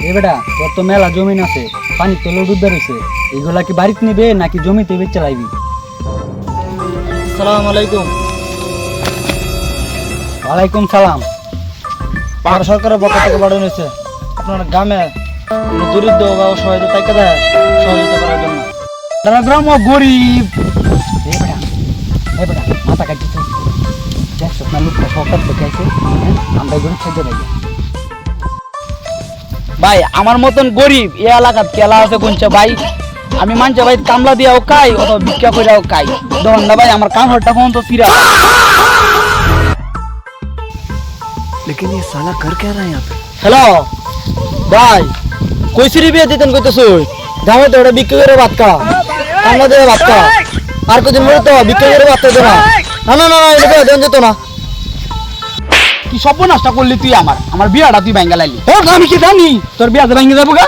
এ বেটা তোর তো মেলা জমিন আছে, পানি তো লোড উদ্ধার হয়েছে, এগুলা কি বাড়িতে নিবে নাকি জমিতে বেচে লাইবি? আসসালামু আলাইকুম। ওয়ালাইকুম সালাম। ভারত সরকারের পক্ষ থেকে পাঠানো হয়েছে আপনার গ্রামে দরিদ্র বা অসহায় তাইকে দেয় সহযোগিতা করার জন্য। তারা গ্রাম গরিব। এ বেটা মাথা কাটতেছে, দেখছো না লোকটা সরকার থেকে আইছে, আমরা গরিব খাইতে পাই। ভাই আমার মতন গরিব এ এলাকাত কেলা আছে কোনছে ভাই? আমি মানছে ভাই কামলা দিয়াও খাই অথবা ভিক্ষা করিয়াও খাই। ধরুন না ভাই আমার কামড়টা কোন তো সিরা। लेकिन ये साला कर क्या रहा है यहाँ पे? হ্যালো ভাই, কইসিরি বিয়ে দিতেন কইতেছো? যাবে তো ওটা বিক্রি করে ভাত খাওয়া, কামলা দিয়ে ভাত খাওয়া। আর কদিন পরে তো বিক্রি করে ভাত খাইতো না। না না না এটা দেন যেত না। কি সর্বনাশটা করলি তুই? আমার বিয়াটা তুই ভাঙ্গা লাইলি। আমি কি জানি তোর বিয়াতে ভেঙে যাবো গা?